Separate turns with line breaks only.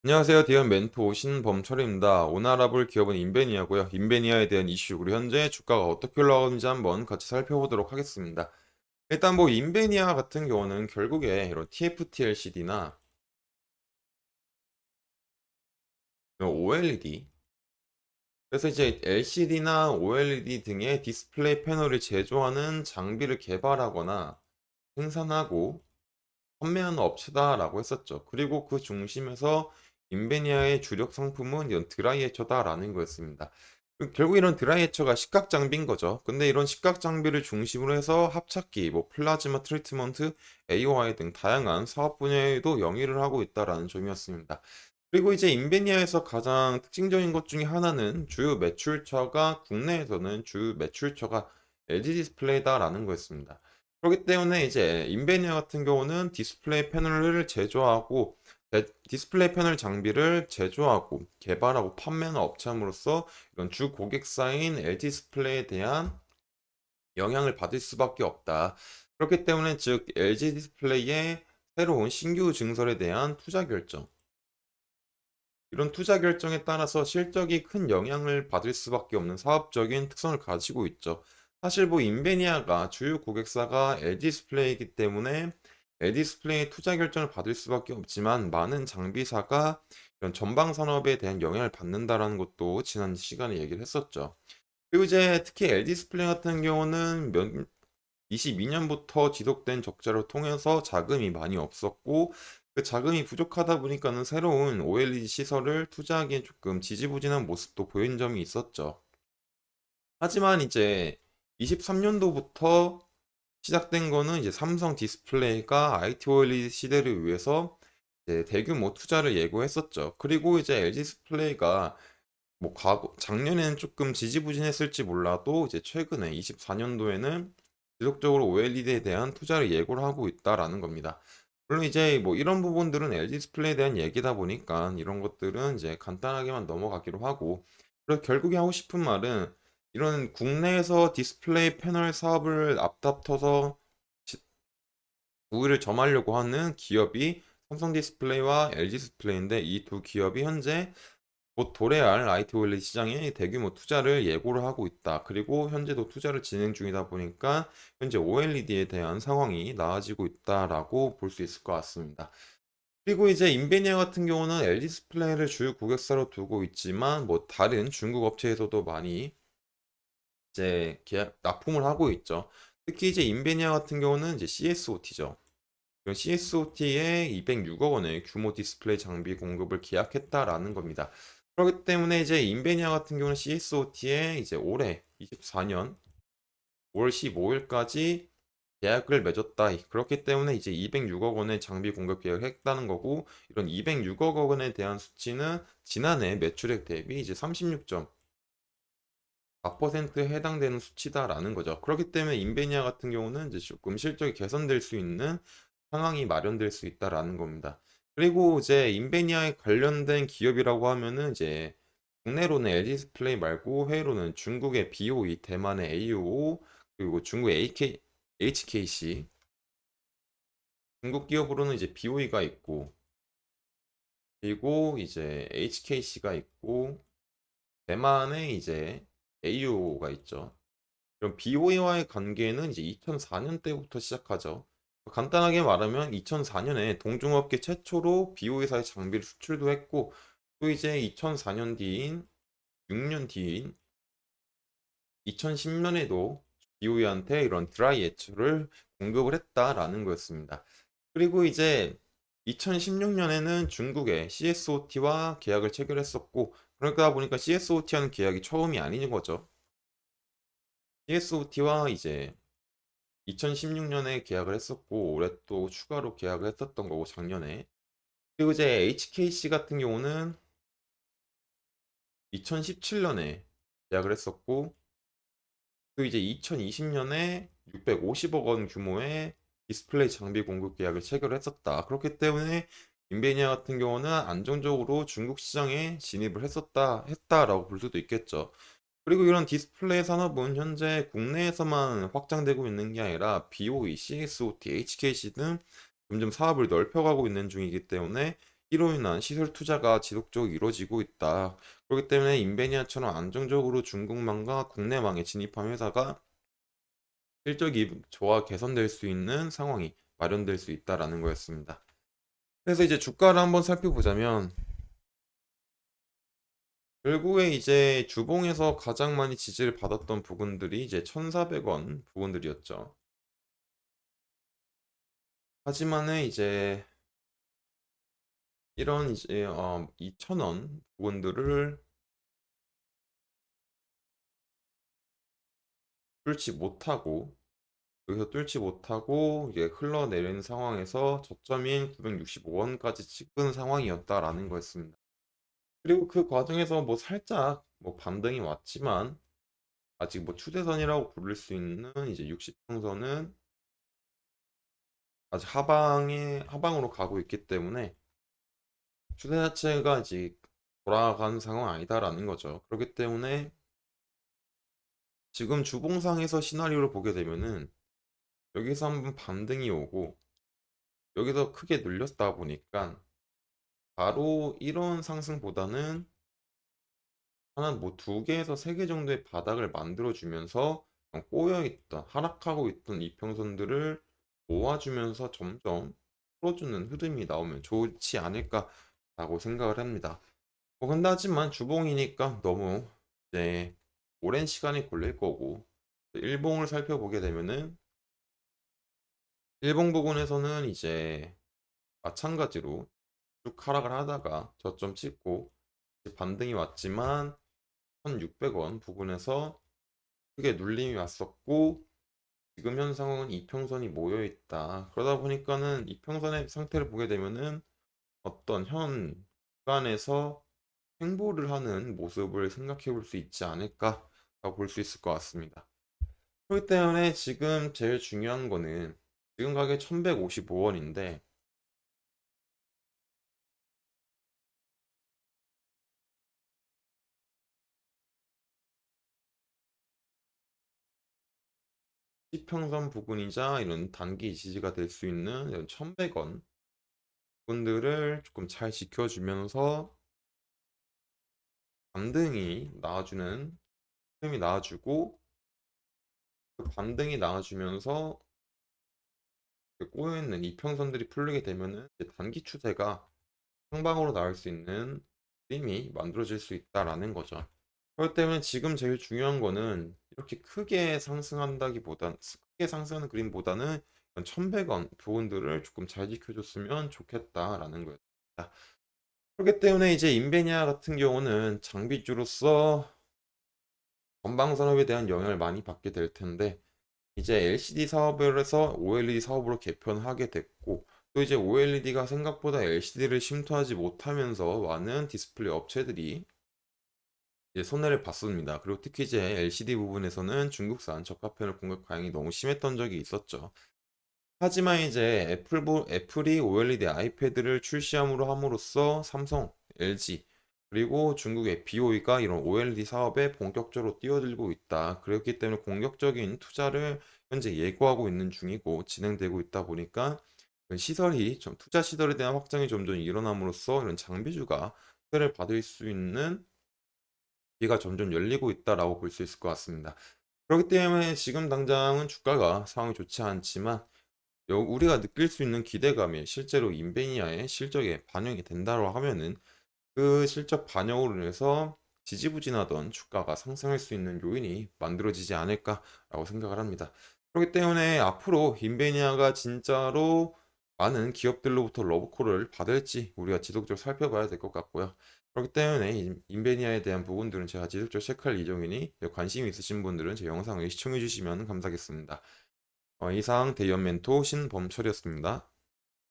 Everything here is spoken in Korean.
안녕하세요. 디언 멘토 신범철입니다. 오늘 알아볼 기업은 인베니아고요. 인베니아에 대한 이슈, 그리고 현재 주가가 어떻게 올라가는지 한번 같이 살펴보도록 하겠습니다. 일단 뭐 인베니아 같은 경우는 결국에 이런 TFT-LCD나 OLED, 그래서 이제 LCD나 OLED 등의 디스플레이 패널을 제조하는 장비를 개발하거나 생산하고 판매하는 업체다라고 했었죠. 그리고 그 중심에서 인베니아의 주력 상품은 이런 드라이에처다라는 거였습니다. 결국 이런 드라이에처가 식각 장비인 거죠. 근데 이런 식각 장비를 중심으로 해서 합착기, 뭐 플라즈마 트리트먼트, AOI 등 다양한 사업 분야에도 영위를 하고 있다라는 점이었습니다. 그리고 이제 인베니아에서 가장 특징적인 것 중에 하나는 주요 매출처가 국내에서는 주요 매출처가 LG 디스플레이다라는 거였습니다. 그렇기 때문에 이제 인베니아 같은 경우는 디스플레이 패널을 제조하고 디스플레이 패널 장비를 제조하고 개발하고 판매하는 업체함으로써 이런 주 고객사인 LG 디스플레이에 대한 영향을 받을 수밖에 없다. 그렇기 때문에 즉 LG 디스플레이의 새로운 신규 증설에 대한 투자 결정, 이런 투자 결정에 따라서 실적이 큰 영향을 받을 수밖에 없는 사업적인 특성을 가지고 있죠. 사실 뭐 인베니아가 주요 고객사가 LG 디스플레이이기 때문에 LG 디스플레이 투자 결정을 받을 수밖에 없지만 많은 장비사가 이런 전방 산업에 대한 영향을 받는다라는 것도 지난 시간에 얘기를 했었죠. 그리고 이제 특히 LG 디스플레이 같은 경우는 22년부터 지속된 적자를 통해서 자금이 많이 없었고 그 자금이 부족하다 보니까는 새로운 OLED 시설을 투자하기엔 조금 지지부진한 모습도 보인 점이 있었죠. 하지만 이제 23년도부터 시작된 거는 이제 삼성 디스플레이가 IT OLED 시대를 위해서 이제 대규모 투자를 예고했었죠. 그리고 이제 LG 디스플레이가 뭐 작년에는 조금 지지부진했을지 몰라도 이제 최근에 24년도에는 지속적으로 OLED에 대한 투자를 예고를 하고 있다라는 겁니다. 물론 이제 뭐 이런 부분들은 LG 디스플레이에 대한 얘기다 보니까 이런 것들은 이제 간단하게만 넘어가기로 하고, 그래서 결국에 하고 싶은 말은 이런 국내에서 디스플레이 패널 사업을 앞다퉈서 우위를 점하려고 하는 기업이 삼성 디스플레이와 LG 디스플레이인데, 이 두 기업이 현재 곧 도래할 IT OLED 시장에 대규모 투자를 예고를 하고 있다. 그리고 현재도 투자를 진행 중이다 보니까 현재 OLED에 대한 상황이 나아지고 있다라고 볼 수 있을 것 같습니다. 그리고 이제 인베니아 같은 경우는 LG 디스플레이를 주요 고객사로 두고 있지만 뭐 다른 중국 업체에서도 많이 이제 계약 납품을 하고 있죠. 특히 이제 인베니아 같은 경우는 이제 CSOT죠. CSOT에 206억 원의 규모 디스플레이 장비 공급을 계약했다라는 겁니다. 그렇기 때문에 이제 인베니아 같은 경우는 CSOT에 이제 올해 24년 5월 15일까지 계약을 맺었다. 그렇기 때문에 이제 206억 원의 장비 공급 계약을 했다는 거고, 이런 206억 원에 대한 수치는 지난해 매출액 대비 이제 36.4%에 해당되는 수치다라는 거죠. 그렇기 때문에 인베니아 같은 경우는 이제 조금 실적이 개선될 수 있는 상황이 마련될 수 있다라는 겁니다. 그리고 이제 인베니아에 관련된 기업이라고 하면은 이제 국내로는 LG 디스플레이 말고 해외로는 중국의 BOE, 대만의 AUO, 그리고 중국의 HKC, 중국 기업으로는 이제 BOE가 있고, 그리고 이제 HKC가 있고, 대만에 이제 AUO가 있죠. 그럼 BOE와의 관계는 이제 2004년 때부터 시작하죠. 간단하게 말하면 2004년에 동종업계 최초로 BOE사의 장비를 수출도 했고, 또 이제 2004년 뒤인 6년 뒤인 2010년에도 BOE한테 이런 드라이 에처를 공급을 했다라는 거였습니다. 그리고 이제 2016년에는 중국의 CSOT와 계약을 체결했었고, 그러다 보니까 CSOT와는 계약이 처음이 아닌 거죠. CSOT와 이제 2016년에 계약을 했었고 올해 또 추가로 계약을 했었던 거고 작년에. 그리고 이제 HKC 같은 경우는 2017년에 계약을 했었고 또 이제 2020년에 650억 원 규모의 디스플레이 장비 공급 계약을 체결을 했었다. 그렇기 때문에 인베니아 같은 경우는 안정적으로 중국 시장에 진입을 했다라고 볼 수도 있겠죠. 그리고 이런 디스플레이 산업은 현재 국내에서만 확장되고 있는 게 아니라 BOE, CSOT, HKC 등 점점 사업을 넓혀가고 있는 중이기 때문에 이로 인한 시설 투자가 지속적으로 이루어지고 있다. 그렇기 때문에 인베니아처럼 안정적으로 중국망과 국내망에 진입한 회사가 실적이 좋아 개선될 수 있는 상황이 마련될 수 있다라는 거였습니다. 그래서 이제 주가를 한번 살펴보자면 결국에 이제 주봉에서 가장 많이 지지를 받았던 부분들이 이제 1,400원 부분들이었죠. 하지만은 이제 이런 이제 2,000원 부분들을 뚫지 못하고 여기서 뚫지 못하고 이제 흘러내리는 상황에서 저점인 965원까지 찍은 상황이었다라는 거였습니다. 그리고 그 과정에서 뭐 살짝 뭐 반등이 왔지만 아직 뭐 추세선이라고 부를 수 있는 이제 60평선은 아직 하방으로 가고 있기 때문에 추세 자체가 아직 돌아가는 상황 아니다라는 거죠. 그렇기 때문에 지금 주봉상에서 시나리오를 보게 되면은 여기서 한번 반등이 오고 여기서 크게 눌렸다 보니까 바로 이런 상승보다는 한 뭐 두 개에서 세 개 정도의 바닥을 만들어 주면서 꼬여 있던 하락하고 있던 이평선들을 모아주면서 점점 풀어주는 흐름이 나오면 좋지 않을까라고 생각을 합니다. 근데 하지만 주봉이니까 너무 이제 오랜 시간이 걸릴 거고 일봉을 살펴보게 되면은 일봉 부분에서는 이제 마찬가지로 쭉 하락을 하다가 저점 찍고 이제 반등이 왔지만 1,600원 부분에서 크게 눌림이 왔었고 지금 현상은 이평선이 모여 있다. 그러다 보니까는 이평선의 상태를 보게 되면은 어떤 현 구간에서 횡보를 하는 모습을 생각해 볼 수 있지 않을까라고 볼 수 있을 것 같습니다. 그렇기 때문에 지금 제일 중요한 거는 지금 가격 1155원인데 지평선 부분이자 이런 단기 지지가 될 수 있는 이런 1100원 부분들을 조금 잘 지켜주면서 반등이 나와주는 흐름이 나와주고 그 반등이 나와주면서 그 꼬여있는 이평선들이 풀리게 되면은 이제 단기 추세가 상방으로 나올 수 있는 그림이 만들어질 수 있다라는 거죠. 그렇기 때문에 지금 제일 중요한 거는 이렇게 크게 상승하는 그림보다는 1,100원 부분들을 조금 잘 지켜줬으면 좋겠다라는 거였습니다. 그렇기 때문에 이제 인베니아 같은 경우는 장비주로서 전방 산업에 대한 영향을 많이 받게 될 텐데 이제 LCD 사업을 해서 OLED 사업으로 개편하게 됐고 또 이제 OLED가 생각보다 LCD를 심투하지 못하면서 많은 디스플레이 업체들이 이제 손해를 봤습니다. 그리고 특히 이제 LCD 부분에서는 중국산 저가편을 공급 과잉이 너무 심했던 적이 있었죠. 하지만 이제 애플이 OLED 아이패드를 출시함으로 함으로써 삼성, LG 그리고 중국의 BOE가 이런 OLED 사업에 본격적으로 뛰어들고 있다. 그렇기 때문에 공격적인 투자를 현재 예고하고 있는 중이고 진행되고 있다 보니까 그 투자 시설에 대한 확장이 점점 일어남으로써 이런 장비주가 수혜를 받을 수 있는 기회가 점점 열리고 있다라고 볼 수 있을 것 같습니다. 그렇기 때문에 지금 당장은 주가가 상황이 좋지 않지만 우리가 느낄 수 있는 기대감이 실제로 인베니아의 실적에 반영이 된다고 하면은 그 실적 반영으로 인해서 지지부진하던 주가가 상승할 수 있는 요인이 만들어지지 않을까라고 생각을 합니다. 그렇기 때문에 앞으로 인베니아가 진짜로 많은 기업들로부터 러브콜을 받을지 우리가 지속적으로 살펴봐야 될 것 같고요. 그렇기 때문에 인베니아에 대한 부분들은 제가 지속적으로 체크할 예정이니 관심이 있으신 분들은 제 영상을 시청해 주시면 감사하겠습니다. 이상 대연 멘토 신범철이었습니다.